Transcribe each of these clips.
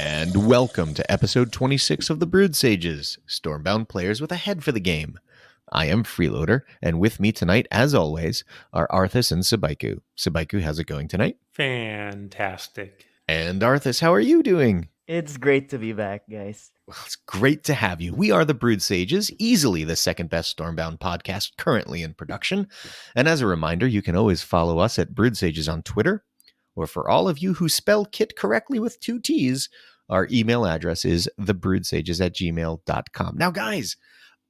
And welcome to episode 26 of the Brewed Sages, Stormbound players with a head for the game. I am Freeloader, and with me tonight, as always, are Arthas and Sabaiku. Sabaiku, how's it going tonight? Fantastic. And Arthas, how are you doing? It's great to be back, guys. Well, it's great to have you. We are the Brewed Sages, easily the second best Stormbound podcast currently in production. And as a reminder, you can always follow us at Brewed Sages on Twitter, or for all of you who spell kit correctly with 2 T's, our email address is thebrewedsages@gmail.com. Now, guys,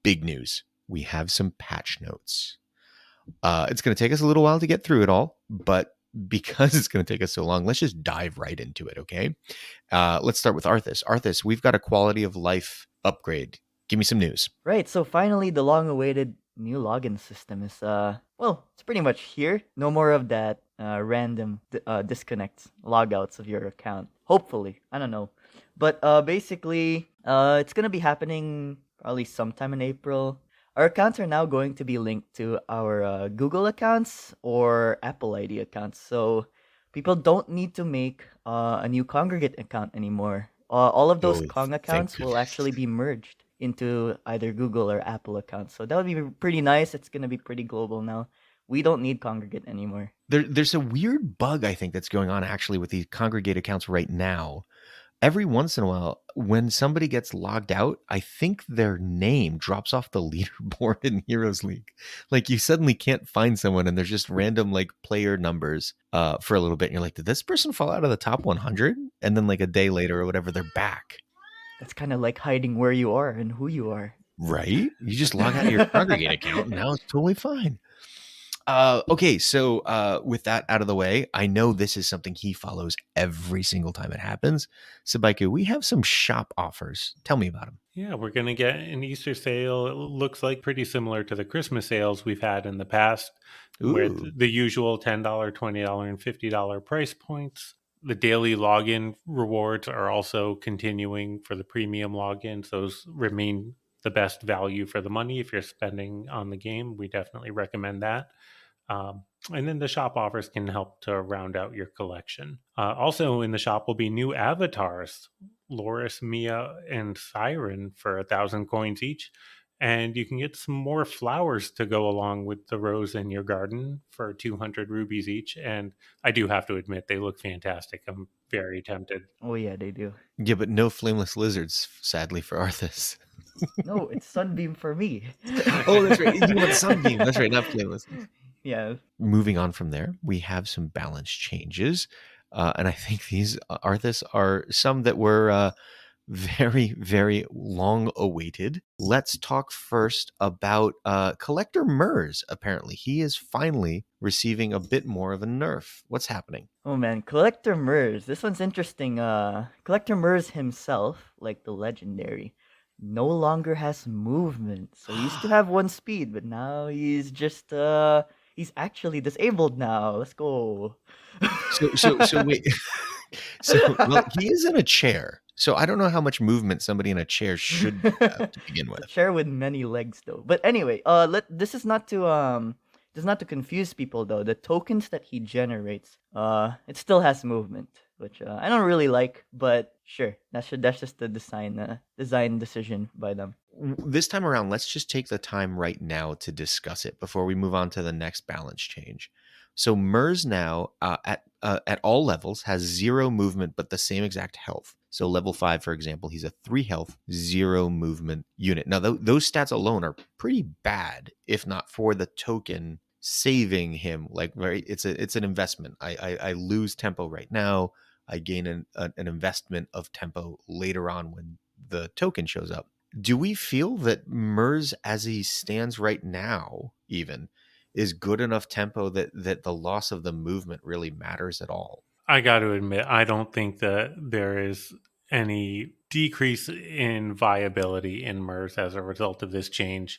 big news. We have some patch notes. It's going to take us a little while to get through it all, but because it's going to take us so long, let's just dive right into it, okay? Let's start with Arthas. Arthas, we've got a quality of life upgrade. Give me some news. Right, so finally the long-awaited new login system is, it's pretty much here. No more of that random disconnects, logouts of your account. Hopefully, I don't know. But basically, it's going to be happening probably sometime in April. Our accounts are now going to be linked to our Google accounts or Apple ID accounts. So people don't need to make a new Congregate account anymore. All of those Kong accounts will actually be merged into either Google or Apple accounts. So that would be pretty nice. It's going to be pretty global now. We don't need Congregate anymore. There's a weird bug, I think, that's going on actually with these Congregate accounts right now. Every once in a while, when somebody gets logged out, I think their name drops off the leaderboard in Heroes League. Like you suddenly can't find someone and there's just random like player numbers for a little bit. And you're like, did this person fall out of the top 100? And then like a day later or whatever, they're back. That's kind of like hiding where you are and who you are. Right? You just log out of your Congregate account and now it's totally fine. Okay, so with that out of the way, I know this is something he follows every single time it happens. Sabaiku, we have some shop offers. Tell me about them. Yeah, we're going to get an Easter sale. It looks like pretty similar to the Christmas sales we've had in the past, with the usual $10, $20, and $50 price points. The daily login rewards are also continuing for the premium logins. Those remain the best value for the money if you're spending on the game. We definitely recommend that. And then the shop offers can help to round out your collection. Also in the shop will be new avatars, Loris, Mia, and Siren for 1,000 coins each. And you can get some more flowers to go along with the rose in your garden for 200 rubies each. And I do have to admit, they look fantastic. I'm very tempted. Oh yeah, they do. Yeah, but no flameless lizards, sadly, for Arthas. No, it's Sunbeam for me. Oh, that's right. You want Sunbeam. That's right, not flameless. Yeah. Moving on from there, we have some balance changes. And I think these, Arthas, are some that were very, very long awaited. Let's talk first about Collector Murse. Apparently, he is finally receiving a bit more of a nerf. What's happening? Oh man, Collector Murse. This one's interesting. Collector Murse himself, like the legendary, no longer has movement. So he used to have 1 speed, but now he's just he's actually disabled now. Let's go. So wait. Well, he is in a chair. So I don't know how much movement somebody in a chair should have to begin with. A chair with many legs though. But anyway, this is not to confuse people though. The tokens that he generates, it still has movement, which I don't really like, but sure, that's just the design decision by them. This time around, let's just take the time right now to discuss it before we move on to the next balance change. So Murse now at all levels has 0 movement, but the same exact health. So level 5, for example, he's a 3 health, 0 movement unit. Now those stats alone are pretty bad, if not for the token saving him. Like, right, it's an investment. I lose tempo right now. I gain an investment of tempo later on when the token shows up. Do we feel that Murse, as he stands right now, even is good enough tempo that the loss of the movement really matters at all? I got to admit, I don't think that there is any decrease in viability in Murse as a result of this change.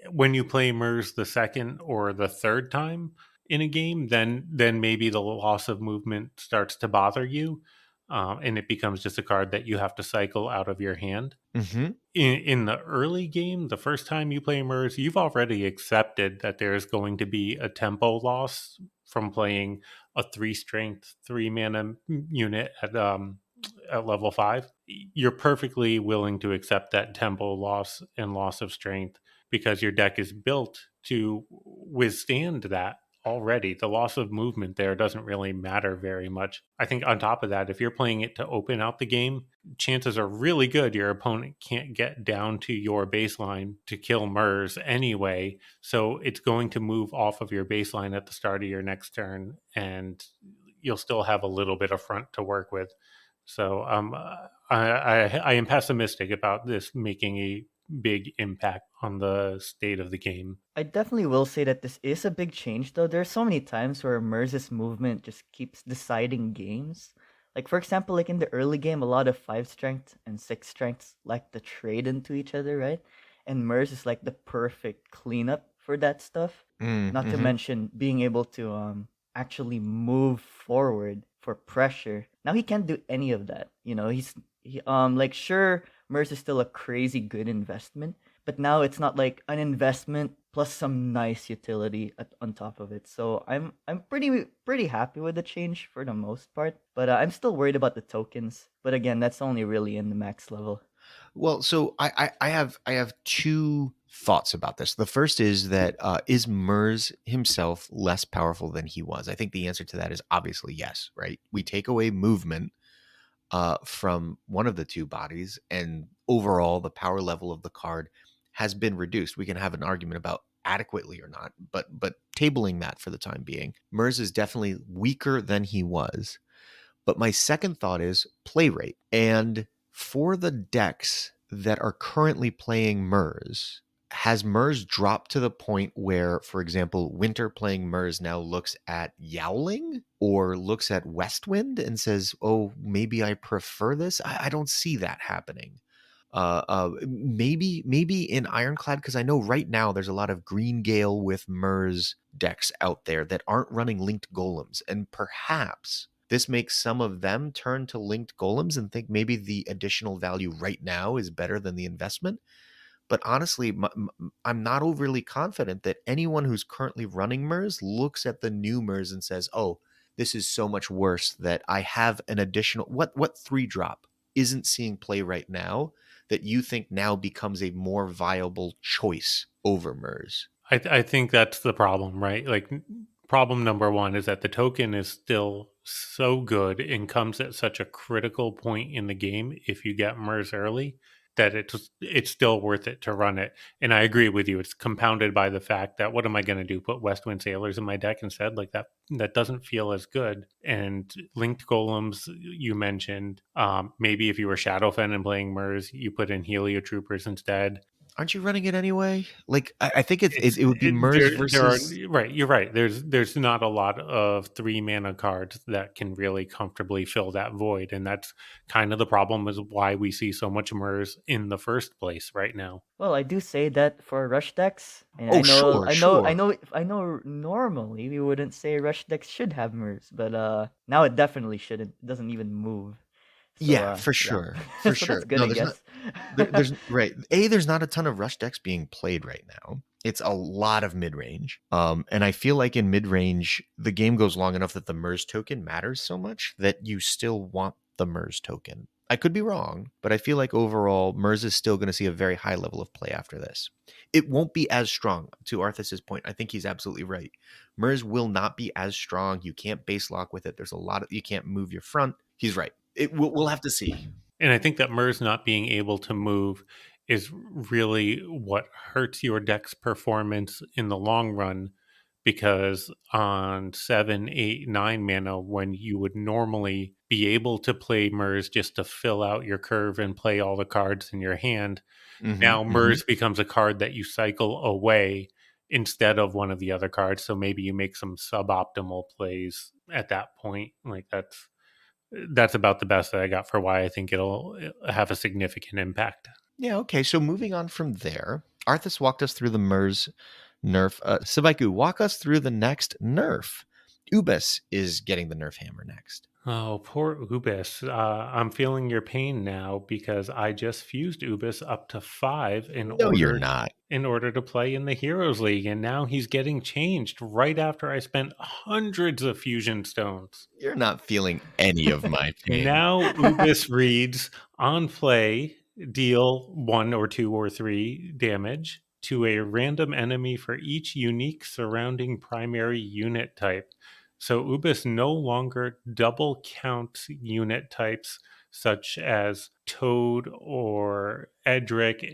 When you play Murse the second or the third time in a game, then maybe the loss of movement starts to bother you, and it becomes just a card that you have to cycle out of your hand. Mm-hmm. In the early game, the first time you play Murse, you've already accepted that there's going to be a tempo loss from playing a 3 strength, 3 mana unit at at level 5, you're perfectly willing to accept that tempo loss and loss of strength because your deck is built to withstand that already. The loss of movement there doesn't really matter very much. I think on top of that, if you're playing it to open out the game, chances are really good your opponent can't get down to your baseline to kill Murse anyway. So it's going to move off of your baseline at the start of your next turn, and you'll still have a little bit of front to work with. So I am pessimistic about this making a big impact on the state of the game. I definitely will say that this is a big change, though. There's so many times where Murse's movement just keeps deciding games. Like, for example, like in the early game, a lot of 5 strength and 6 strengths like to trade into each other, right? And Murse is like the perfect cleanup for that stuff. Not to Mm-hmm. mention being able to actually move forward for pressure. Now he can't do any of that. You know, like sure, Murse is still a crazy good investment, but now it's not like an investment plus some nice utility on top of it. So I'm pretty happy with the change for the most part, but I'm still worried about the tokens. But again, that's only really in the max level. Well, so I have two thoughts about this. The first is that is Murs himself less powerful than he was? I think the answer to that is obviously yes, right? We take away movement from one of the two bodies, and overall the power level of the card has been reduced. We can have an argument about adequately or not, but tabling that for the time being, Murs is definitely weaker than he was. But my second thought is play rate. And for the decks that are currently playing Murs, has Murs dropped to the point where, for example, Winter playing Murs now looks at Yowling or looks at Westwind and says, oh, maybe I prefer this? I don't see that happening. Maybe in Ironclad, because I know right now there's a lot of Green Gale with Murs decks out there that aren't running linked golems, and perhaps this makes some of them turn to linked golems and think maybe the additional value right now is better than the investment. But honestly, I'm not overly confident that anyone who's currently running Murs looks at the new Murs and says, "Oh, this is so much worse that I have an additional what 3-drop isn't seeing play right now that you think now becomes a more viable choice over Murs." I think that's the problem, right? Like, problem number one is that the token is still so good and comes at such a critical point in the game if you get Murs early that it's still worth it to run it. And I agree with you. It's compounded by the fact that what am I going to do? Put Westwind Sailors in my deck instead? Like that doesn't feel as good. And linked golems you mentioned. Maybe if you were Shadowfen and playing Murs, you put in Heliotroopers instead. Aren't you running it anyway? Like I think it would be Murs There are versus. right. You're right. There's not a lot of 3 mana cards that can really comfortably fill that void, and that's kind of the problem. Is why we see so much Murs in the first place right now. Well, I do say that for rush decks, and Oh, sure, sure. I know. Normally, we wouldn't say rush decks should have Murs, but now it definitely shouldn't. It doesn't even move. So Yeah, for yeah, sure, for so that's sure. good, No, I there's not. guess. There's right. There's not a ton of rush decks being played right now. It's a lot of mid range. And I feel like in mid range, the game goes long enough that the Murs token matters so much that you still want the Murs token. I could be wrong, but I feel like overall, Murs is still going to see a very high level of play after this. It won't be as strong. To Arthas's point, I think he's absolutely right. Murs will not be as strong. You can't base lock with it. There's a lot of you can't move your front. He's right. We'll have to see. And I think that Murs not being able to move is really what hurts your deck's performance in the long run, because on 7, 8, 9 mana, when you would normally be able to play Murs just to fill out your curve and play all the cards in your hand, Mm-hmm, now mm-hmm. Murs becomes a card that you cycle away instead of one of the other cards. So maybe you make some suboptimal plays at that point. Like that's about the best that I got for why I think it'll have a significant impact. Yeah, okay. So moving on from there, Arthas walked us through the Murs nerf. Sabaiku, walk us through the next nerf. Ubis is getting the nerf hammer next. Oh, poor Ubis. I'm feeling your pain now because I just fused Ubis up to 5 No, you're not. in order to play in the Heroes League, and now he's getting changed right after I spent hundreds of fusion stones. You're not feeling any of my pain. Now Ubis reads on play, deal 1 or 2 or 3 damage to a random enemy for each unique surrounding primary unit type. So Ubis no longer double counts unit types such as Toad or Edric.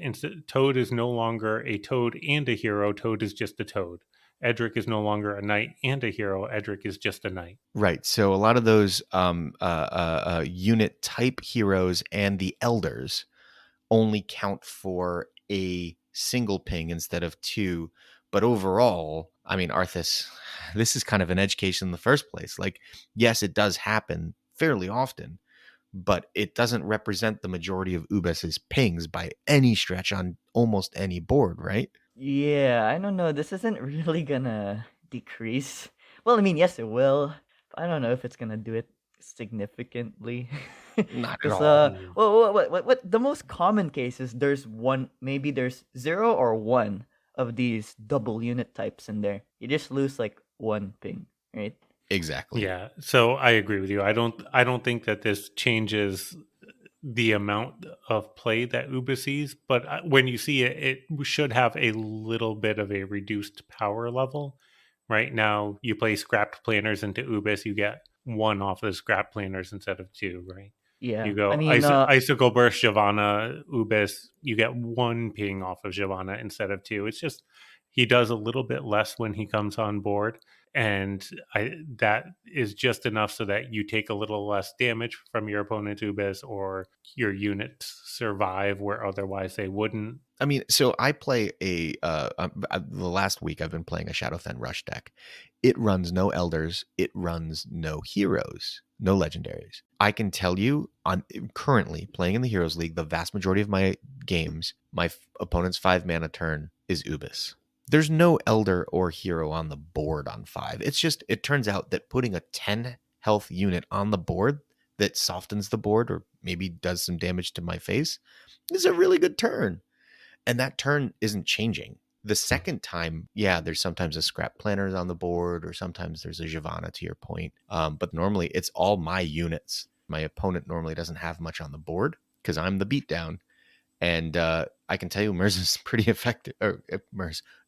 Toad is no longer a Toad and a hero. Toad is just a Toad. Edric is no longer a knight and a hero. Edric is just a knight. Right. So a lot of those unit type heroes and the elders only count for a single ping instead of 2. But overall, I mean, Arthas, this is kind of an edge case in the first place. Like, yes, it does happen fairly often, but it doesn't represent the majority of Ubis's pings by any stretch on almost any board, right? Yeah, I don't know. This isn't really gonna decrease. Well, I mean, yes, it will. But I don't know if it's gonna do it significantly. Not at Because all. what the most common case is there's one, maybe there's 0 or 1 of these double unit types in there. You just lose like 1 ping, right? Exactly. Yeah, so I agree with you. I don't think that this changes the amount of play that Uber sees, but when you see it, it should have a little bit of a reduced power level. Right now, you play scrapped planners into Ubis, you get 1 off of scrap planners instead of 2, right? Yeah. You I go mean, Icicle Burst Shyvana Ubis, you get 1 ping off of Shyvana instead of 2. It's just he does a little bit less when he comes on board, and that is just enough so that you take a little less damage from your opponent's Ubis, or your units survive where otherwise they wouldn't. I mean, so I play the last week I've been playing a Shadowfen Rush deck. It runs no elders. It runs no heroes, no legendaries. I can tell you, on currently playing in the Heroes League, the vast majority of my games, my opponent's 5 mana turn is Ubis. There's no elder or hero on the board on 5. It's just, it turns out that putting a 10 health unit on the board that softens the board or maybe does some damage to my face is a really good turn. And that turn isn't changing. The second time, yeah, there's sometimes a scrap planner on the board, or sometimes there's a Shyvana, to your point. But normally it's all my units. My opponent normally doesn't have much on the board because I'm the beatdown. And I can tell you, Murse is pretty effective. Or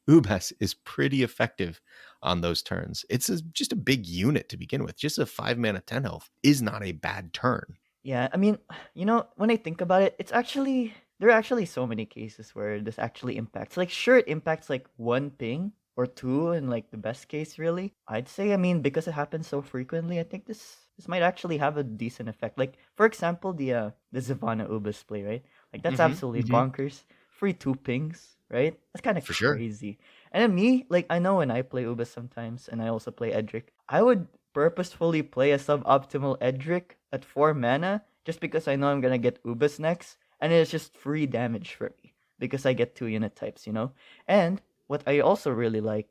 Ubis is pretty effective on those turns. It's just a big unit to begin with. Just a 5 mana 10 health is not a bad turn. yeah, I mean, when I think about it, there are actually so many cases where this actually impacts. Like, sure, it impacts like 1 ping or 2 in like the best case, really. I'd say, I mean, because it happens so frequently, I think this might actually have a decent effect. Like, for example, the Zavana Ubis play, right? Like, that's absolutely bonkers. Free 2 pings, right? That's kind of For sure. crazy. And then me, like, I know when I play Ubis sometimes, and I also play Edric, I would purposefully play a suboptimal Edric at 4 mana just because I know I'm gonna get Ubis next, and it's just free damage for me because I get 2 unit types, you know? And what I also really like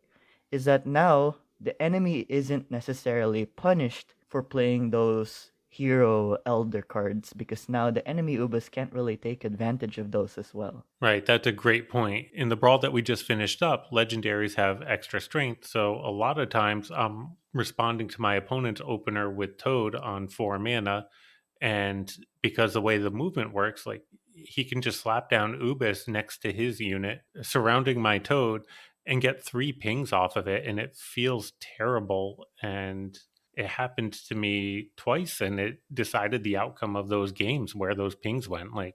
is that now the enemy isn't necessarily punished for playing those hero elder cards because now the enemy Ubis can't really take advantage of those as well. Right, that's a great point. In the brawl that we just finished up, legendaries have extra strength, so a lot of times I'm responding to my opponent's opener with Toad on 4 mana, and because the way the movement works, like he can just slap down Ubis next to his unit surrounding my Toad and get 3 pings off of it, and it feels terrible. And it happened to me twice, and it decided the outcome of those games where those pings went. Like,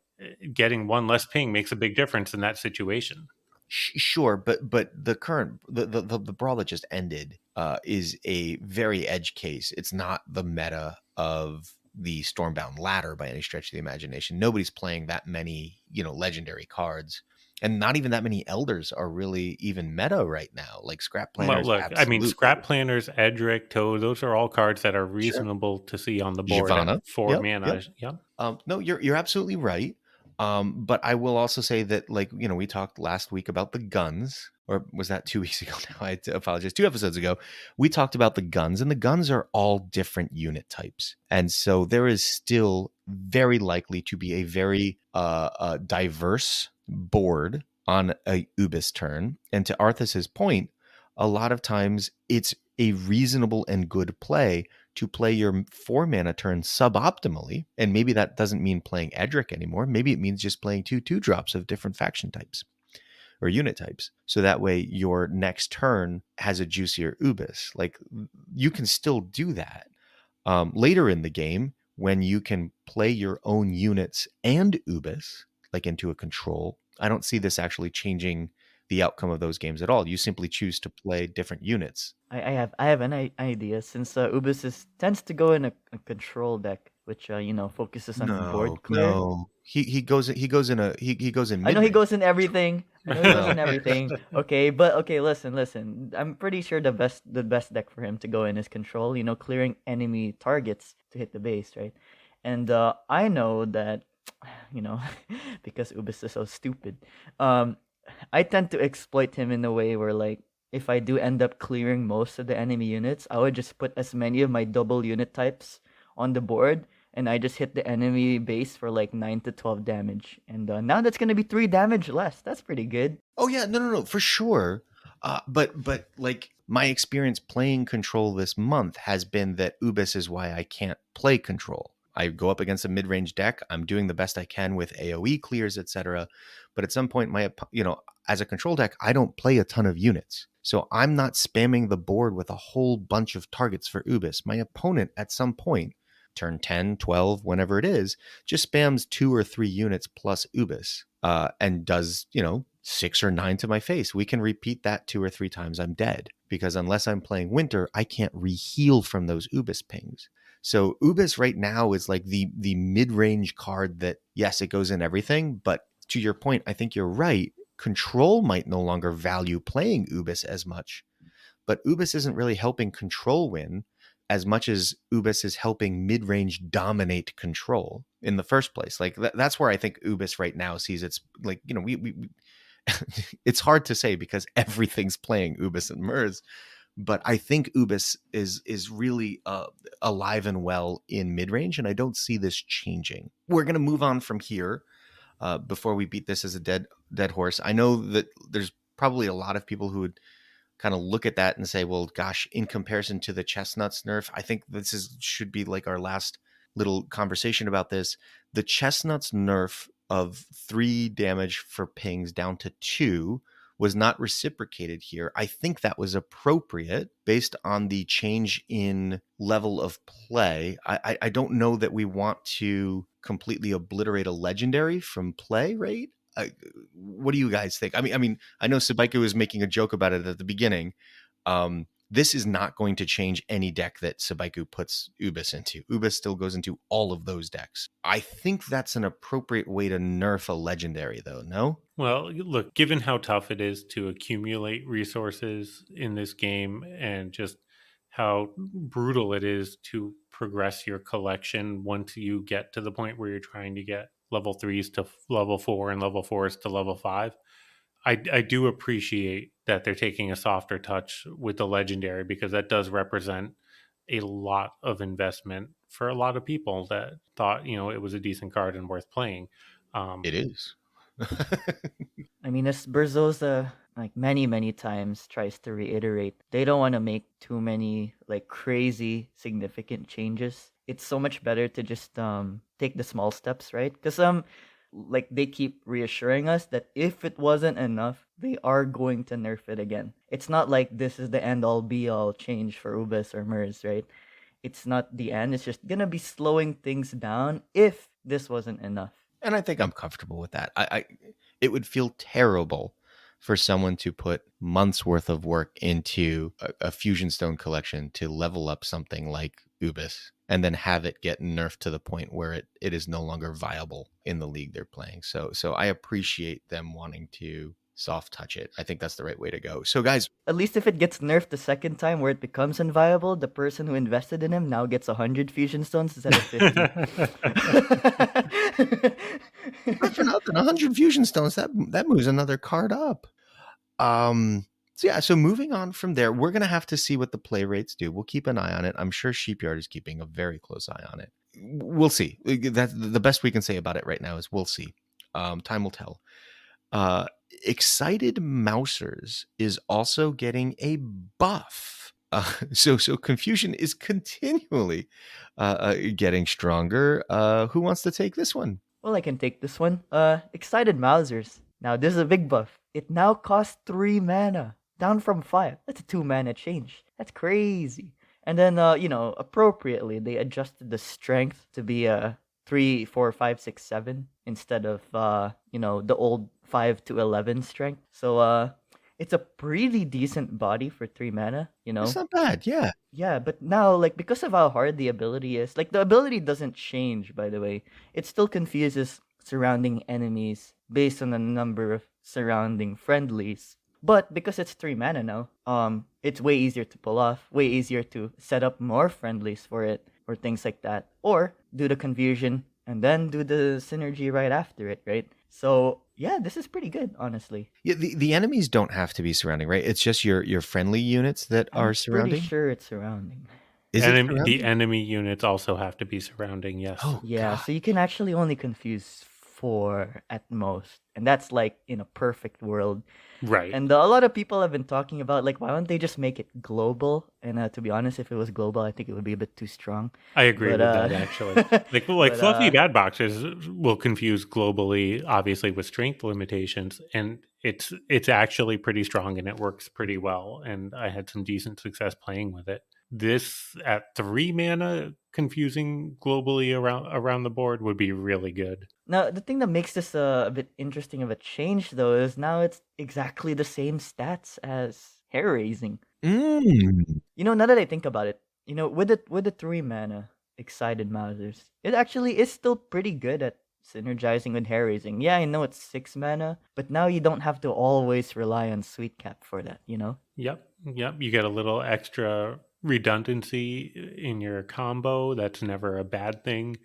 getting 1 less ping makes a big difference in that situation. Sure, but the current the brawl that just ended is a very edge case. It's not the meta of the Stormbound ladder by any stretch of the imagination. Nobody's playing that many, legendary cards, and not even that many elders are really even meta right now. Like scrap Well, planners, look, I mean, absolutely. Scrap Planners, Edric, Toad, those are all cards that are Sure. reasonable to see on the board at Shyvana, 4 yep, mana. yep. Yep. No, you're absolutely right. But I will also say that, like, we talked last week about the guns, or was that 2 weeks ago now? I apologize. 2 episodes ago, we talked about the guns, and the guns are all different unit types. And so there is still very likely to be a very diverse board on a Ubis turn. And to Arthas's point, a lot of times it's a reasonable and good play to play your 4-mana turn suboptimally. And maybe that doesn't mean playing Edric anymore. Maybe it means just playing 2/2 drops of different faction types or unit types. So that way your next turn has a juicier Ubis. Like, you can still do that later in the game when you can play your own units and Ubis, like into a control. I don't see this actually changing the outcome of those games at all. You simply choose to play different units. I have an idea, since Ubis tends to go in a control deck, which focuses on board clear. No. He goes in I know he mid-range. goes in everything. Okay, but listen. I'm pretty sure the best deck for him to go in is control. Clearing enemy targets to hit the base, right? And I know that, because Ubis is so stupid. I tend to exploit him in a way where, like, if I do end up clearing most of the enemy units, I would just put as many of my double unit types on the board, and I just hit the enemy base for like 9 to 12 damage. And now that's going to be 3 damage less. That's pretty good. Oh yeah, no, for sure. But like, my experience playing control this month has been that Ubis is why I can't play control. I go up against a mid-range deck. I'm doing the best I can with AoE clears, etc. But at some point, as a control deck, I don't play a ton of units. So I'm not spamming the board with a whole bunch of targets for Ubis. My opponent at some point, turn 10, 12, whenever it is, just spams 2 or 3 units plus Ubis and does, 6 or 9 to my face. We can repeat that 2 or 3 times. I'm dead, because unless I'm playing Winter, I can't re-heal from those Ubis pings. So Ubis right now is like the mid-range card that, yes, it goes in everything, but to your point, I think you're right. Control might no longer value playing Ubis as much, but Ubis isn't really helping control win as much as Ubis is helping mid-range dominate control in the first place. Like, that's where I think Ubis right now sees its, like, we it's hard to say because everything's playing Ubis and Murse. But I think Ubis is really alive and well in mid-range, and I don't see this changing. We're going to move on from here before we beat this as a dead horse. I know that there's probably a lot of people who would kind of look at that and say, well, gosh, in comparison to the Chestnuts nerf, I think should be like our last little conversation about this. The Chestnuts nerf of 3 damage for pings down to 2 was not reciprocated here. I think that was appropriate based on the change in level of play. I don't know that we want to completely obliterate a legendary from play, right? What do you guys think? I mean, I know Sabaiku was making a joke about it at the beginning. This is not going to change any deck that Sabaiku puts Ubis into. Ubis still goes into all of those decks. I think that's an appropriate way to nerf a legendary, though, no? Well, look, given how tough it is to accumulate resources in this game and just how brutal it is to progress your collection once you get to the point where you're trying to get level 3s to level 4 and level 4s to level 5, I do appreciate that they're taking a softer touch with the legendary, because that does represent a lot of investment for a lot of people that thought, it was a decent card and worth playing. It is. I mean, as Berzosa, like, many times tries to reiterate, they don't want to make too many, like, crazy significant changes. It's so much better to just take the small steps, right? Because like, they keep reassuring us that if it wasn't enough, they are going to nerf it again. It's not like this is the end-all be-all change for Ubis or Murse, right? It's not the end. It's just gonna be slowing things down if this wasn't enough. And I think I'm comfortable with that. It would feel terrible for someone to put months worth of work into a Fusion Stone collection to level up something like Ubis and then have it get nerfed to the point where it is no longer viable in the league they're playing. So I appreciate them wanting to soft touch it. I think that's the right way to go. So guys, at least if it gets nerfed the second time where it becomes inviable, the person who invested in him now gets 100 Fusion Stones instead of 50. for nothing. 100 fusion stones. That moves another card up. So yeah, so moving on from there, we're gonna have to see what the play rates do. We'll keep an eye on it. I'm sure Sheepyard is keeping a very close eye on it. We'll see. That's the best we can say about it right now is we'll see. Time will tell. Excited Mousers is also getting a buff. So confusion is continually getting stronger. Who wants to take this one? Well, I can take this one. Excited Mousers. Now, this is a big buff. It now costs 3 mana, down from 5. That's a 2 mana change. That's crazy. And then, appropriately, they adjusted the strength to be 3, 4, 5, 6, 7 instead of, the old 5 to 11 strength. So, it's a pretty decent body for 3 mana, It's not bad, yeah. Yeah, but now, because of how hard the ability is, the ability doesn't change, by the way. It still confuses surrounding enemies based on the number of surrounding friendlies. But because it's 3 mana now, it's way easier to pull off, way easier to set up more friendlies for it, or things like that. Or do the confusion and then do the synergy right after it, right? So yeah, this is pretty good, honestly. Yeah, the enemies don't have to be surrounding, right? It's just your friendly units that are surrounding. Pretty sure it's surrounding. Is it surrounding? The enemy units also have to be surrounding, yes. Oh, yeah, God. so you can actually only confuse 4 at most, and that's in a perfect world. Right. And a lot of people have been talking about why don't they just make it global? And to be honest, if it was global, I think it would be a bit too strong. I agree with that, actually. Fluffy Bad Boxers will confuse globally, obviously with strength limitations, and it's actually pretty strong and it works pretty well. And I had some decent success playing with it. This at 3 mana confusing globally around the board would be really good. Now, the thing that makes this a bit interesting of a change, though, is now it's exactly the same stats as Hair Raising. Now that I think about it, with the 3 mana Excited Mousers, it actually is still pretty good at synergizing with Hair Raising. Yeah, I know it's 6 mana, but now you don't have to always rely on Sweet Cap for that, Yep. You get a little extra redundancy in your combo. That's never a bad thing.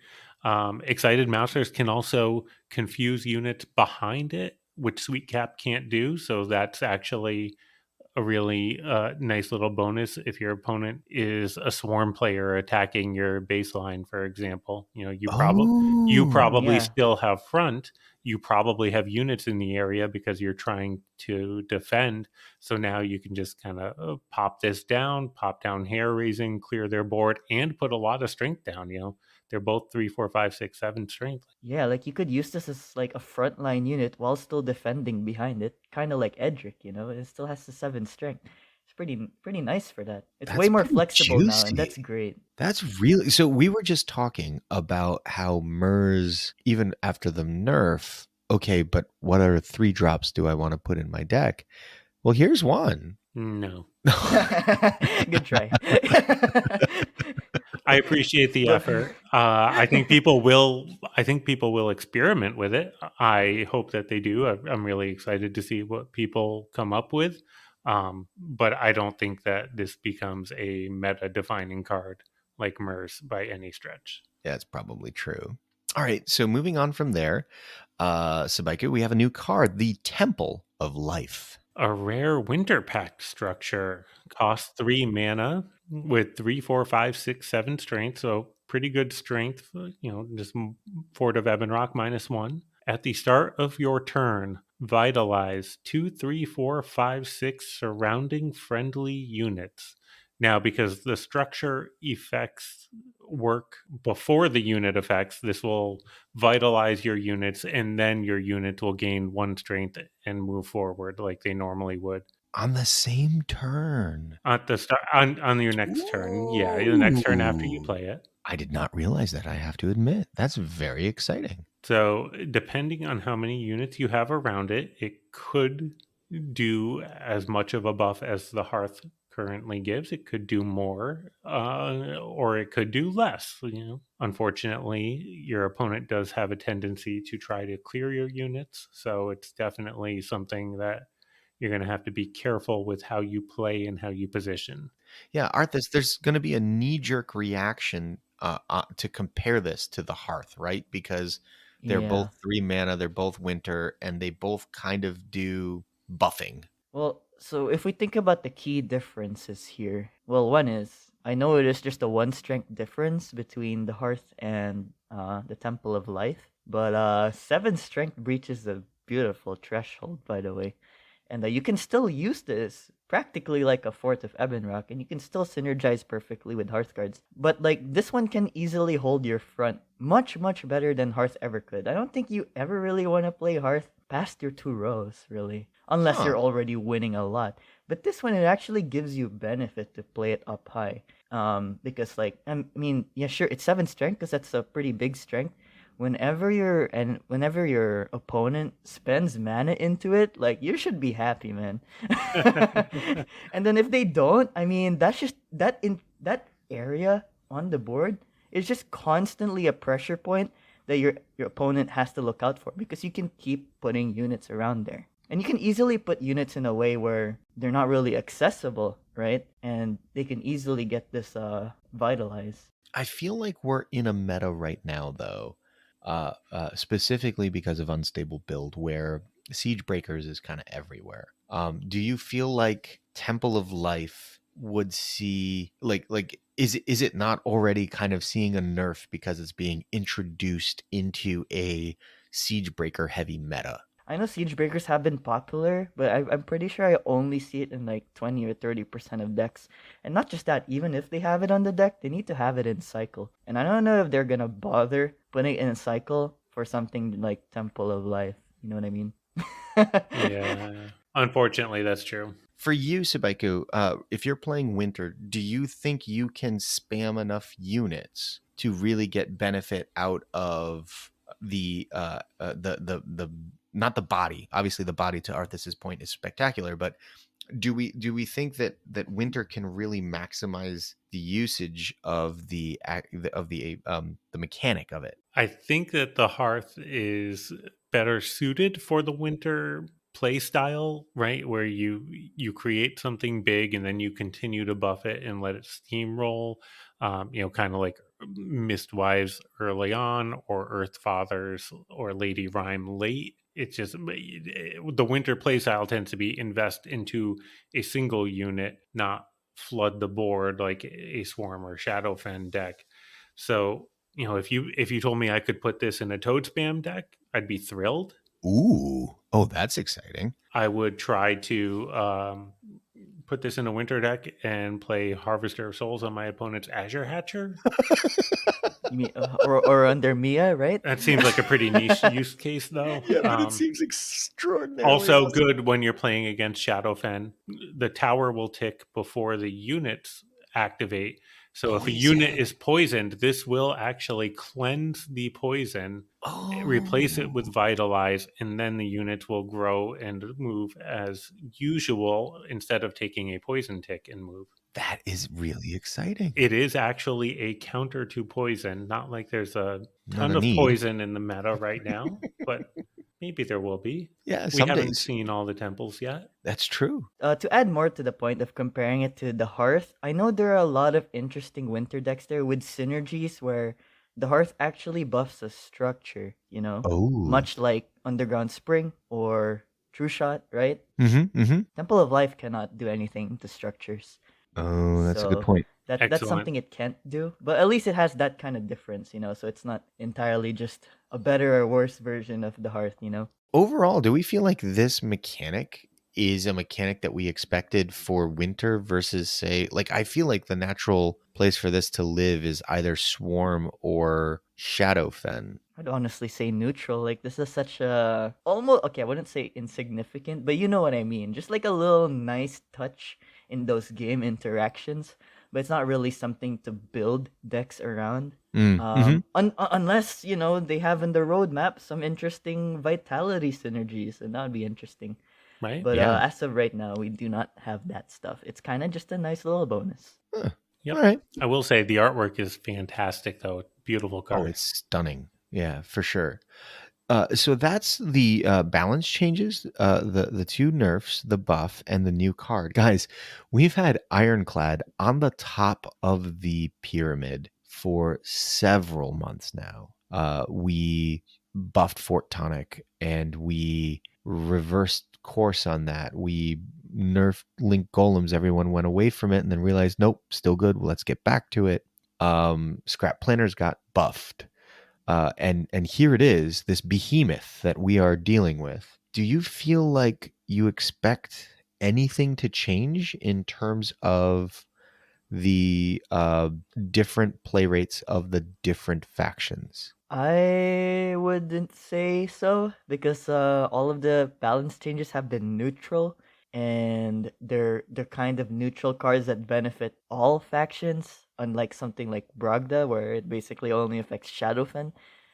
Excited Mousers can also confuse units behind it, which Sweet Cap can't do. So that's actually a really nice little bonus if your opponent is a swarm player attacking your baseline, for example. You probably still have front. You probably have units in the area because you're trying to defend. So now you can just kind of pop down Hair Raising, clear their board, and put a lot of strength down. They're both 3, 4, 5, 6, 7 strength. Yeah, you could use this as a frontline unit while still defending behind it, kind of like Edric. It still has the 7 strength. It's pretty nice for that. It's way more flexible now, and that's great. That's really so. We were just talking about how Murse, even after the nerf, okay, but what other 3 drops do I want to put in my deck? Well, here's one. No. Good try. I appreciate the effort. I think people will experiment with it. I hope that they do. I'm really excited to see what people come up with. But I don't think that this becomes a meta-defining card like Murse by any stretch. Yeah, it's probably true. All right, so moving on from there, Sabaiku, we have a new card, the Temple of Life. A rare Winter Pact structure, costs 3 mana with 3, 4, 5, 6, 7 strength, so pretty good strength. Just Fort of Ebonrock -1. At the start of your turn, vitalize 2, 3, 4, 5, 6 surrounding friendly units. Now, because the structure effects work before the unit effects, this will vitalize your units, and then your units will gain 1 strength and move forward like they normally would. On the same turn. At the start, on your next turn. Yeah, the next turn after you play it. I did not realize that, I have to admit. That's very exciting. So, depending on how many units you have around it, it could do as much of a buff as the Hearth currently gives. It could do more, or it could do less. Unfortunately, your opponent does have a tendency to try to clear your units, so it's definitely something that you're going to have to be careful with how you play and how you position. Yeah, Arthas, there's going to be a knee-jerk reaction to compare this to the Hearth, right? Because They're Yeah. both 3 mana, they're both winter, and they both kind of do buffing. Well, so if we think about the key differences here, well, one is I know it is just a one strength difference between the Hearth and the Temple of Life, but seven strength breaches a beautiful threshold, by the way, and you can still use this practically like a fourth of Ebon Rock, and you can still synergize perfectly with Hearth cards. But like this one can easily hold your front much better than Hearth ever could. I don't think you ever really want to play Hearth past your 2 rows, really, unless Huh. you're already winning a lot. But this one, it actually gives you benefit to play it up high. Because like I mean, yeah, sure, it's 7 strength because that's a pretty big strength. Whenever your opponent spends mana into it, like you should be happy, man. And then if they don't, I mean, that's just that area on the board is just constantly a pressure point that your opponent has to look out for because you can keep putting units around there. And you can easily put units in a way where they're not really accessible, right? And they can easily get this vitalized. I feel like we're in a meta right now, though, specifically because of Unstable Build, where Siege Breakers is kind of everywhere. Do you feel like Temple of Life would see is it not already kind of seeing a nerf because it's being introduced into a Siege Breaker heavy meta? I know siege breakers have been popular, but I'm pretty sure I only see it in like 20 or 30% of decks. And not just that, even if they have it on the deck, they need to have it in cycle. And I don't know if they're gonna bother putting it in cycle for something like Temple of Life. You know what I mean? Yeah. Unfortunately, that's true. For you, Subaiku, if you're playing Winter, do you think you can spam enough units to really get benefit out of the not the body? Obviously, the body, to Arthas's point, is spectacular, but do we think that Winter can really maximize the usage of the mechanic of it? I think that the Hearth is better suited for the winter play style, right? Where you create something big and then you continue to buff it and let it steamroll. Kind of like Mistwives early on, or Earth Fathers or Lady Rhyme late. It's just the winter play style tends to be invest into a single unit, not flood the board like a Swarm or Shadowfen deck. So if you told me I could put this in a toad spam deck, I'd be thrilled. Ooh, oh, that's exciting. I would try to put this in a winter deck and play Harvester of Souls on my opponent's Azure Hatcher. You mean or under Mia, right? That seems like a pretty niche use case, though. Yeah, but it seems extraordinarily Also awesome. good when you're playing against Shadowfen. The tower will tick before the units activate. So if a unit is poisoned, this will actually cleanse the poison, replace it with Vitalize, and then the units will grow and move as usual instead of taking a poison tick and move. That is really exciting. It is actually a counter to poison. Not like there's a Not ton a of need. poison in the meta right now, but maybe there will be. Yeah, We some haven't days. seen all the temples yet. That's true. To add more to the point of comparing it to the Hearth, I know there are a lot of interesting winter decks there with synergies where the Hearth actually buffs a structure, Oh. much like Underground Spring or True Shot, right? Mm-hmm. Temple of Life cannot do anything to structures. Oh, that's a good So point. that's Excellent. something it can't do, but at least it has that kind of difference, so it's not entirely just a better or worse version of the Hearth, Overall, do we feel like this mechanic is a mechanic that we expected for winter versus, say, like, I feel like the natural place for this to live is either Swarm or Shadowfen. I'd honestly say neutral. Like this is such a almost okay. I wouldn't say insignificant, but you know what I mean. Just like a little nice touch in those game interactions, but it's not really something to build decks around. Unless they have in the roadmap some interesting vitality synergies, and that would be interesting. Right? But Yeah. as of right now, we do not have that stuff. It's kind of just a nice little bonus. Yep. All right. I will say the artwork is fantastic, though. Beautiful card. Oh, it's stunning. Yeah, for sure. So that's the balance changes, the 2 nerfs, the buff, and the new card. Guys, we've had Ironclad on the top of the pyramid for several months now. We buffed Fort Tonic, and we reversed course on that. We nerfed Link Golems. Everyone went away from it and then realized, nope, still good. Well, let's get back to it. Scrap Planners got buffed. And here it is, this behemoth that we are dealing with. Do you feel like you expect anything to change in terms of the different play rates of the different factions? I wouldn't say so because all of the balance changes have been neutral, and they're kind of neutral cards that benefit all factions, unlike something like Bragda where it basically only affects Shadowfen.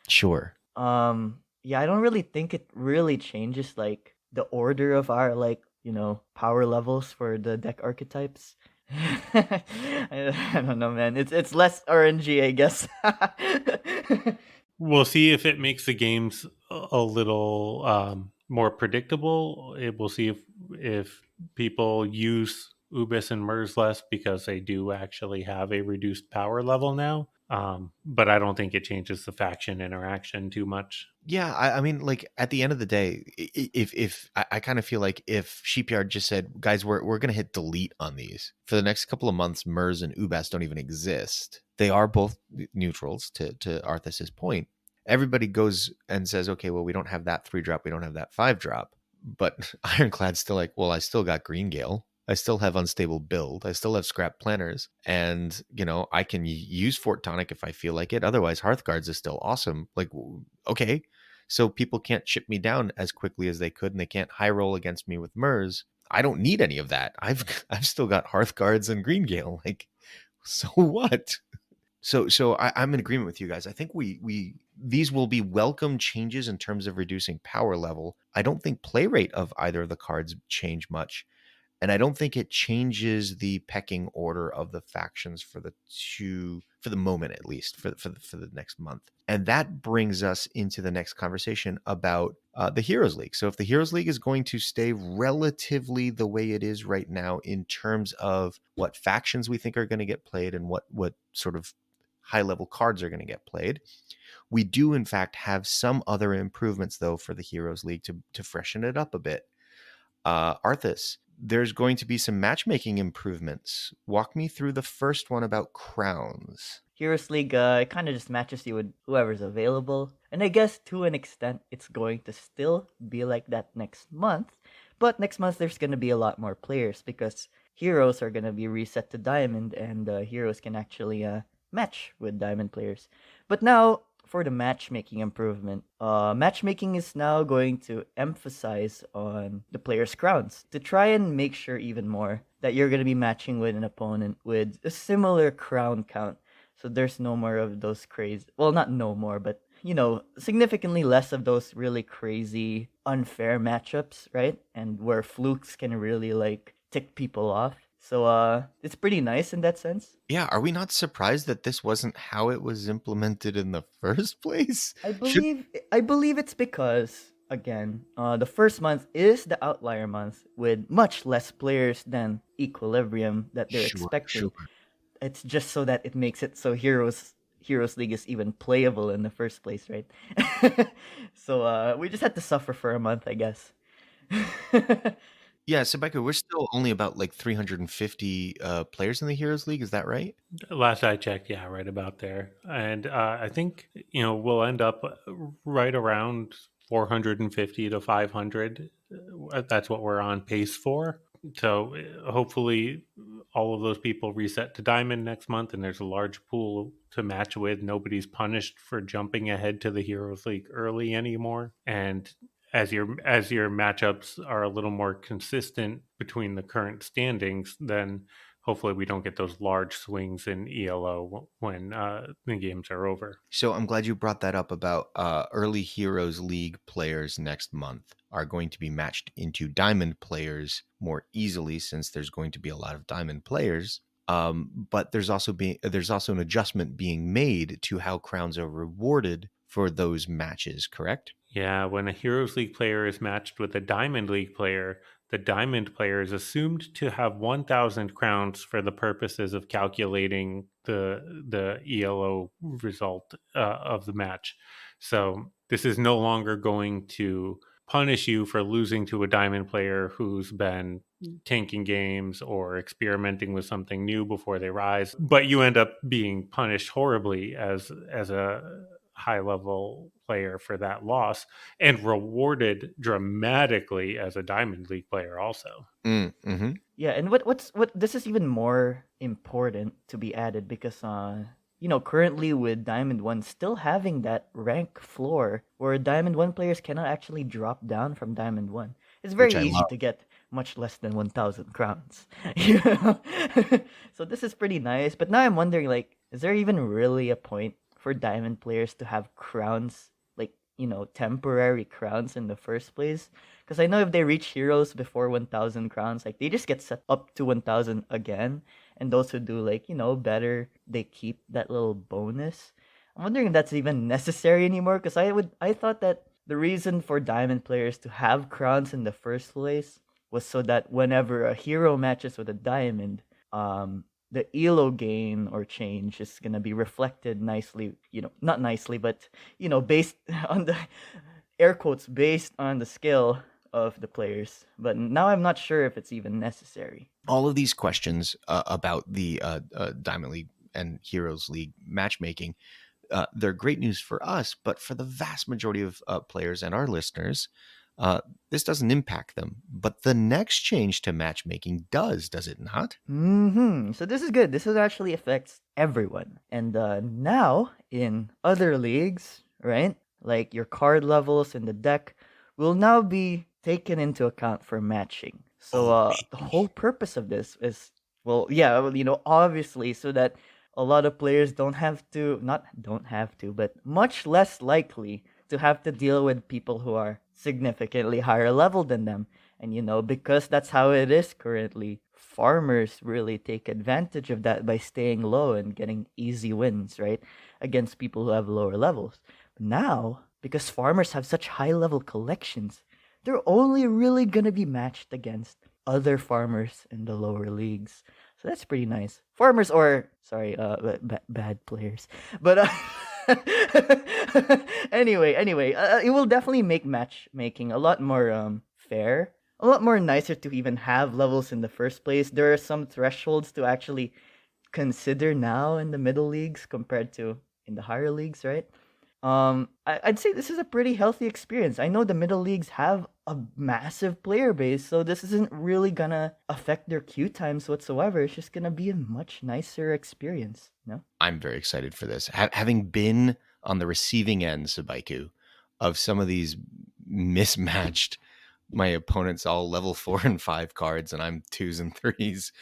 Sure. Yeah, I don't really think it really changes like the order of our power levels for the deck archetypes. I don't know, man. It's less RNG, I guess. We'll see if it makes the games a little more predictable. We'll see if people use Ubis and Murs less because they do actually have a reduced power level now. But I don't think it changes the faction interaction too much. Yeah, I mean, like at the end of the day, if I kind of feel like if Sheepyard just said, guys, we're gonna hit delete on these for the next couple of months, Murs and Ubas don't even exist. They are both neutrals to Arthas's point. Everybody goes and says, okay, well, we don't have that 3-drop, we don't have that 5-drop, but Ironclad's still like, well, I still got Green Gale. I still have Unstable Build. I still have Scrap Planners. And, I can use Fort Tonic if I feel like it. Otherwise, Hearthguards is still awesome. Like, okay. So people can't chip me down as quickly as they could, and they can't high roll against me with Murs. I don't need any of that. I've still got Hearthguards and Green Gale. Like, so what? So I'm in agreement with you guys. I think we these will be welcome changes in terms of reducing power level. I don't think play rate of either of the cards change much. And I don't think it changes the pecking order of the factions for the moment, at least for the next month. And that brings us into the next conversation about the Heroes League. So if the Heroes League is going to stay relatively the way it is right now in terms of what factions we think are going to get played and what sort of high level cards are going to get played, we do in fact have some other improvements though for the Heroes League to freshen it up a bit. Arthas, there's going to be some matchmaking improvements. Walk me through the first one about crowns. Heroes League, it kind of just matches you with whoever's available. And I guess to an extent, it's going to still be like that next month. But next month, there's going to be a lot more players because heroes are going to be reset to Diamond, and heroes can actually match with Diamond players. But now, for the matchmaking improvement, matchmaking is now going to emphasize on the player's crowns to try and make sure even more that you're going to be matching with an opponent with a similar crown count. So there's no more of those crazy, well, not no more, but significantly less of those really crazy, unfair matchups, right? And where flukes can really like tick people off. So it's pretty nice in that sense. Yeah, are we not surprised that this wasn't how it was implemented in the first place? I believe it's because again, the first month is the outlier month with much less players than Equilibrium that they're expecting. Sure. It's just so that it makes it so Heroes League is even playable in the first place, right? So we just had to suffer for a month, I guess. Yeah, Sebeka, we're still only about like 350 players in the Heroes League. Is that right? Last I checked, yeah, right about there. And I think, we'll end up right around 450 to 500. That's what we're on pace for. So hopefully all of those people reset to Diamond next month, and there's a large pool to match with. Nobody's punished for jumping ahead to the Heroes League early anymore. And as your matchups are a little more consistent between the current standings, then hopefully we don't get those large swings in ELO when the games are over. So I'm glad you brought that up about early Heroes League players next month are going to be matched into Diamond players more easily since there's going to be a lot of Diamond players. But there's also an adjustment being made to how crowns are rewarded for those matches, correct? Yeah, when a Heroes League player is matched with a Diamond League player, the diamond player is assumed to have 1,000 crowns for the purposes of calculating the ELO result of the match. So this is no longer going to punish you for losing to a diamond player who's been tanking games or experimenting with something new before they rise, but you end up being punished horribly as a high level player for that loss, and rewarded dramatically as a Diamond League player also. Mm-hmm. Yeah, and what this is even more important to be added because currently with Diamond 1 still having that rank floor where Diamond 1 players cannot actually drop down from Diamond 1. It's very Which I easy love. to get much less than 1,000 crowns. You know? So this is pretty nice, but now I'm wondering, like, is there even really a point for Diamond players to have crowns, like, temporary crowns in the first place? Because I know if they reach heroes before 1,000 crowns, like, they just get set up to 1,000 again. And those who do, like, better, they keep that little bonus. I'm wondering if that's even necessary anymore. Because I thought that the reason for diamond players to have crowns in the first place was so that whenever a hero matches with a diamond, the elo gain or change is gonna be reflected nicely. Not nicely, but based on the air quotes, based on the skill of the players. But now I'm not sure if it's even necessary. All of these questions about the Diamond League and Heroes League matchmaking, they're great news for us, but for the vast majority of players and our listeners, this doesn't impact them. But the next change to matchmaking does it not? So this is good. This is actually affects everyone. And now in other leagues, right? Like your card levels in the deck will now be taken into account for matching. So the whole purpose of this is, well, yeah, obviously, so that a lot of players but much less likely to have to deal with people who are significantly higher level than them. And because that's how it is currently, farmers really take advantage of that by staying low and getting easy wins, right? Against people who have lower levels. Now, because farmers have such high level collections, they're only really gonna be matched against other farmers in the lower leagues. So that's pretty nice. Farmers, or sorry, bad players. But anyway, it will definitely make matchmaking a lot more fair, a lot more nicer to even have levels in the first place. There are some thresholds to actually consider now in the middle leagues compared to in the higher leagues, right? I'd say this is a pretty healthy experience. I know the middle leagues have a massive player base, so this isn't really gonna affect their queue times whatsoever. It's just gonna be a much nicer experience, no? I'm very excited for this. Having been on the receiving end, Sabaiku, of some of these mismatched, my opponent's all level 4 and 5 cards, and I'm 2s and 3s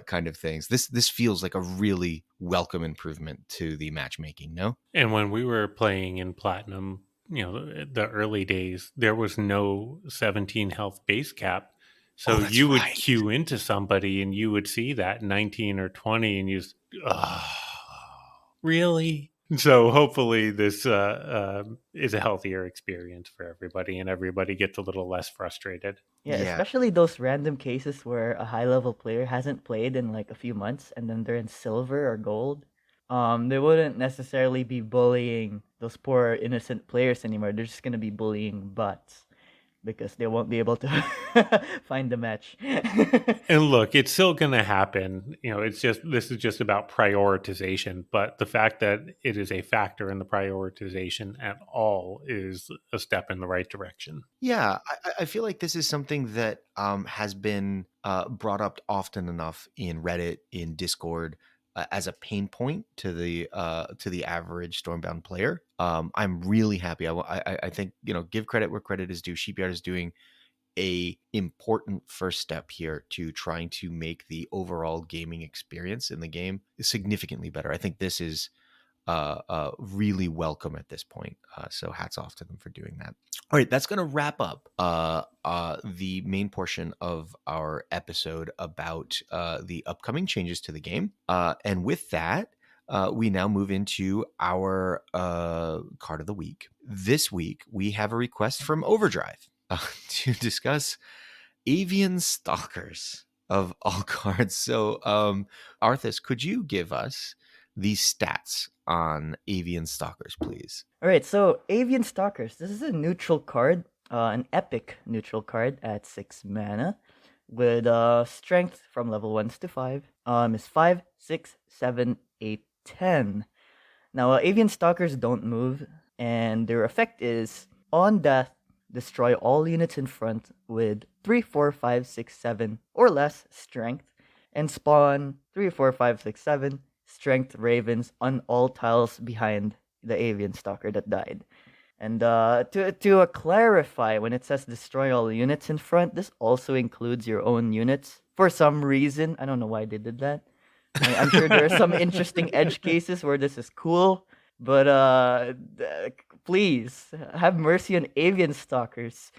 kind of things. This feels like a really welcome improvement to the matchmaking, no? And when we were playing in Platinum, the early days, there was no 17 health base cap. So that's you would right. queue into somebody and you would see that 19 or 20 and you just, really? So hopefully this is a healthier experience for everybody and everybody gets a little less frustrated. Yeah, Yeah. especially those random cases where a high level player hasn't played in like a few months and then they're in silver or gold. They wouldn't necessarily be bullying those poor innocent players anymore. They're just gonna be bullying bots because they won't be able to find the match. And look, it's still going to happen. This is just about prioritization. But the fact that it is a factor in the prioritization at all is a step in the right direction. Yeah, I feel like this is something that has been brought up often enough in Reddit, in Discord, as a pain point to the average Stormbound player. I'm really happy. I think give credit where credit is due. Sheepyard is doing a important first step here to trying to make the overall gaming experience in the game significantly better. I think this is really welcome at this point. So hats off to them for doing that. All right, that's going to wrap up the main portion of our episode about the upcoming changes to the game. And with that, we now move into our card of the week. This week, we have a request from Overdrive to discuss Avian Stalkers of all cards. So, Arthas, could you give us the stats on Avian Stalkers, please? All right, so Avian Stalkers. This is a neutral card, an epic neutral card at 6 mana, with strength from level 1s to 5. Is 5, 6, 7, 8, 10. Now, Avian Stalkers don't move, and their effect is on death, destroy all units in front with 3, 4, 5, 6, 7 or less strength, and spawn 3, 4, 5, 6, 7 strength ravens on all tiles behind the Avian Stalker that died. And to clarify, when it says destroy all units in front, this also includes your own units. For some reason, I don't know why they did that. I'm sure there are some interesting edge cases where this is cool, but please have mercy on Avian Stalkers.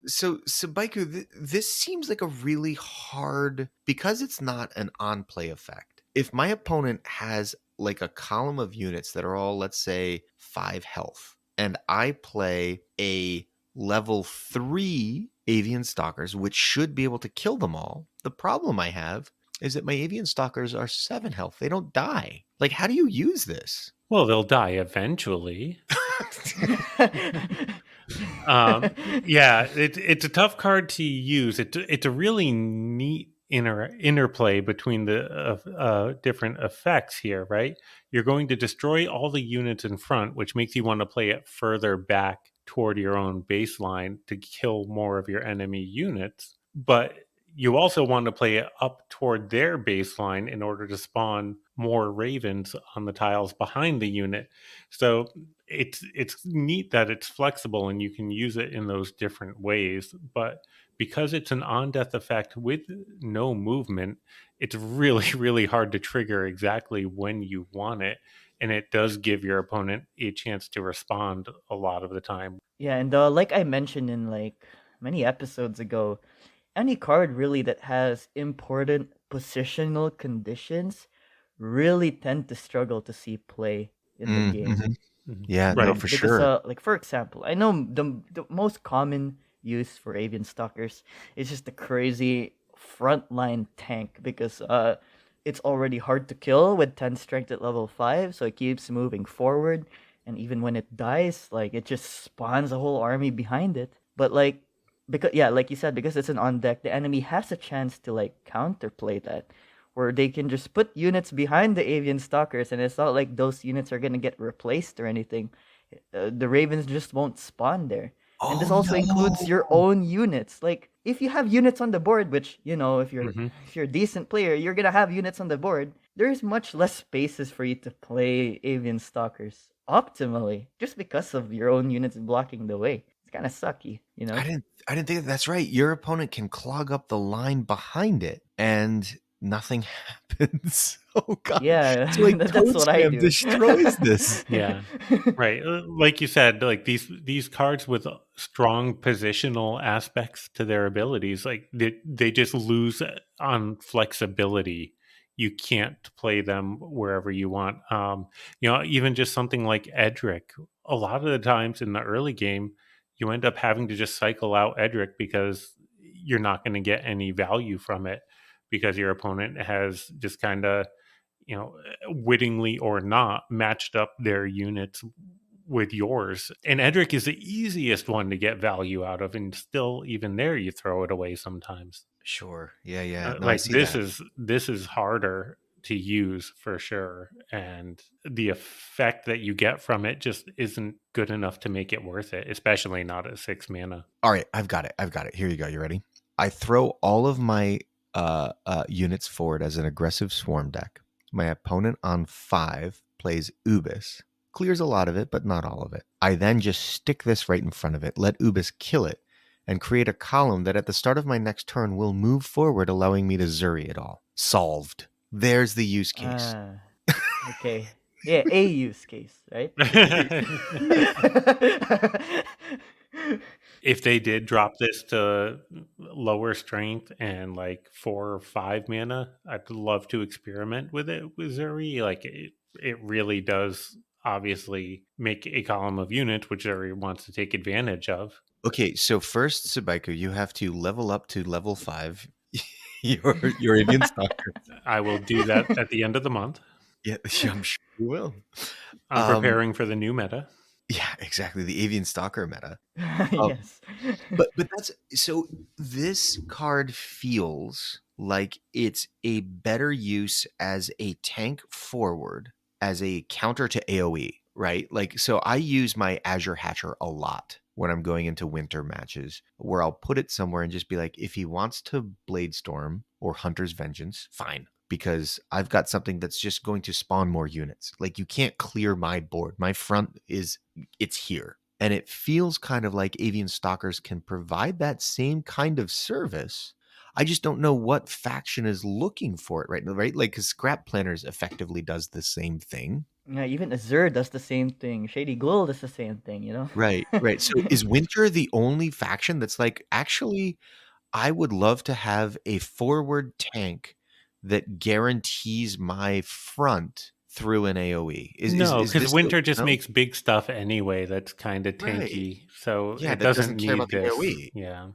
So, Baiku, this seems like a really hard, because it's not an on-play effect. If my opponent has like a column of units that are all, let's say, 5 health, and I play a level 3 Avian Stalkers, which should be able to kill them all, the problem I have is that my Avian Stalkers are 7 health. They don't die. Like, how do you use this? Well, they'll die eventually. Yeah, it's a tough card to use. It's a really neat interplay between the different effects here, right? You're going to destroy all the units in front, which makes you want to play it further back toward your own baseline to kill more of your enemy units. But you also want to play it up toward their baseline in order to spawn more ravens on the tiles behind the unit. So it's neat that it's flexible and you can use it in those different ways. But because it's an on-death effect with no movement, it's really, really hard to trigger exactly when you want it. And it does give your opponent a chance to respond a lot of the time. Yeah, and like I mentioned in like many episodes ago, any card really that has important positional conditions really tend to struggle to see play in the game. Mm-hmm. Yeah, Right. no, for Because, sure. like for example, I know the most common use for Avian Stalkers is just a crazy frontline tank because it's already hard to kill with 10 strength at level 5, so it keeps moving forward, and even when it dies, like it just spawns a whole army behind it. But like because yeah, like you said, because it's an on deck, the enemy has a chance to like counterplay that, where they can just put units behind the Avian Stalkers, and it's not like those units are gonna get replaced or anything. The Ravens just won't spawn there. And this Oh also includes your no. own units. Like if you have units on the board, which you know, if you're a decent player, you're gonna have units on the board. There's much less spaces for you to play Avian Stalkers optimally, just because of your own units blocking the way. It's kind of sucky, you know. I didn't think that's right. Your opponent can clog up the line behind it and nothing happens. Oh god. Yeah, So like that's Toad what I Spam do. destroys this. Yeah. Right. Like you said, like these cards with strong positional aspects to their abilities, like they just lose on flexibility. You can't play them wherever you want. Even just something like Edric. A lot of the times in the early game, you end up having to just cycle out Edric because you're not going to get any value from it because your opponent has just kind of wittingly or not, matched up their units with yours. And Edric is the easiest one to get value out of, and still, even there, you throw it away sometimes. Sure. Yeah, yeah. No, I Like see that. this is harder to use for sure, and the effect that you get from it just isn't good enough to make it worth it, especially not at 6 mana. All right, I've got it. Here you go. You ready? I throw all of my units forward as an aggressive swarm deck. My opponent on 5 plays Ubis, clears a lot of it, but not all of it. I then just stick this right in front of it, let Ubis kill it, and create a column that at the start of my next turn will move forward, allowing me to Zuri it all. Solved. There's the use case. Okay. Yeah, a use case, right? If they did drop this to lower strength and like 4 or 5 mana, I'd love to experiment with it with Zuri. Like it really does obviously make a column of units, which Zuri wants to take advantage of. Okay, so first, Sabaiku, you have to level up to level 5 your Avian Stalker. I will do that at the end of the month. Yeah, I'm sure you will. I'm preparing for the new meta. Yeah, exactly. The Avian Stalker meta. Yes. But that's so this card feels like it's a better use as a tank forward, as a counter to AoE, right? Like, so I use my Azure Hatcher a lot when I'm going into winter matches, where I'll put it somewhere and just be like, if he wants to Blade Storm or Hunter's Vengeance, fine. Because I've got something that's just going to spawn more units. Like, you can't clear my board. My front it's here. And it feels kind of like Avian Stalkers can provide that same kind of service. I just don't know what faction is looking for it right now, right? Like, because Scrap Planners effectively does the same thing. Yeah, even Azure does the same thing. Shady Ghoul does the same thing, you know? Right, right. So is Winter the only faction that's like, actually, I would love to have a forward tank that guarantees my front through an AoE? No, Is because this the Winter just no? makes big stuff anyway that's kind of Right. tanky. So Yeah, it that doesn't doesn't care need about the this. AoE. Yeah.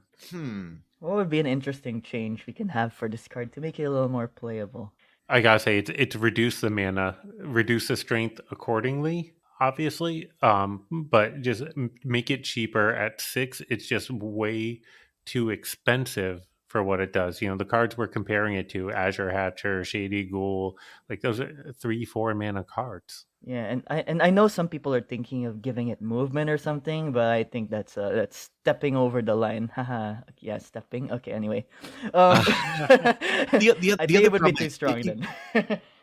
What would be an interesting change we can have for this card to make it a little more playable? I gotta say, it's reduce the mana, reduce the strength accordingly, obviously. But just make it cheaper at 6. It's just way too expensive for what it does. You know, the cards we're comparing it to, Azure Hatcher, Shady Ghoul, like those are 3-4 mana cards. Yeah, and I know some people are thinking of giving it movement or something, but I think that's stepping over the line. Haha. Yeah, stepping. Okay, anyway. Uh, I the think other it would be problem too strong then.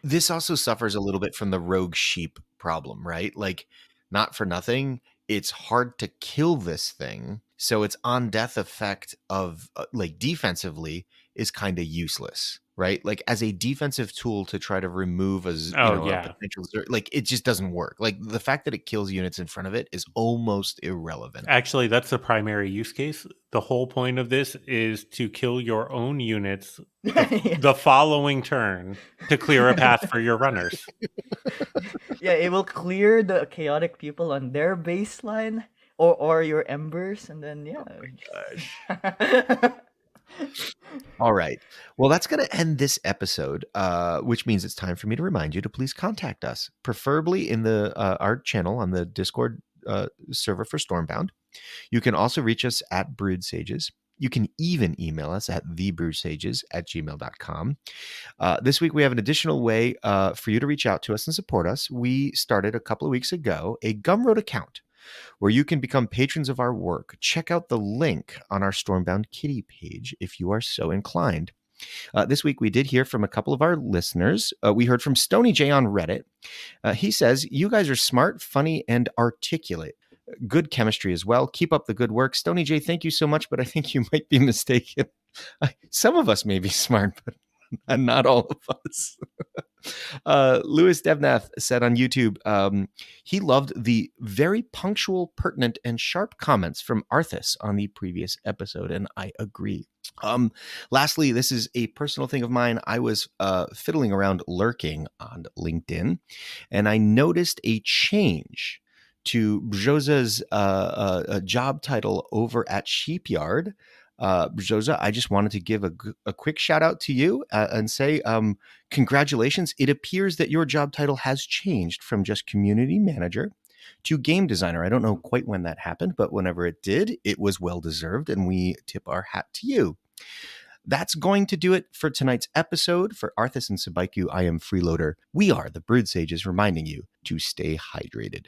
this also suffers a little bit from the rogue sheep problem, right? Like, not for nothing, it's hard to kill this thing. So its on death effect of like defensively is kind of useless, right? Like, as a defensive tool to try to remove Oh, a yeah. potential like, it just doesn't work. Like, the fact that it kills units in front of it is almost irrelevant. Actually, that's the primary use case. The whole point of this is to kill your own units the Yes. following turn to clear a path for your runners. Yeah, it will clear the chaotic people on their baseline or your embers, and then yeah. All right. Well, that's going to end this episode, which means it's time for me to remind you to please contact us, preferably in the our channel on the Discord server for Stormbound. You can also reach us at Brewed Sages. You can even email us at thebrewsages@gmail.com. This week, we have an additional way for you to reach out to us and support us. We started a couple of weeks ago a Gumroad account where you can become patrons of our work. Check out the link on our Stormbound Kitty page if you are so inclined. This week, we did hear from a couple of our listeners. We heard from Stony J on Reddit. He says, "You guys are smart, funny, and articulate. Good chemistry as well. Keep up the good work." Stony J, thank you so much, but I think you might be mistaken. Some of us may be smart, but not all of us. Louis Devnath said on YouTube, he loved the very punctual, pertinent, and sharp comments from Arthas on the previous episode, and I agree. Lastly, this is a personal thing of mine. I was fiddling around lurking on LinkedIn, and I noticed a change to Bjoza's job title over at Sheepyard. Bjoza, I just wanted to give a quick shout out to you and say congratulations. It appears that your job title has changed from just community manager to game designer. I don't know quite when that happened, but whenever it did, it was well deserved, and we tip our hat to you. That's going to do it for tonight's episode. For Arthas and Sabaiku, I am Freeloader. We are the Brewed Sages, reminding you to stay hydrated.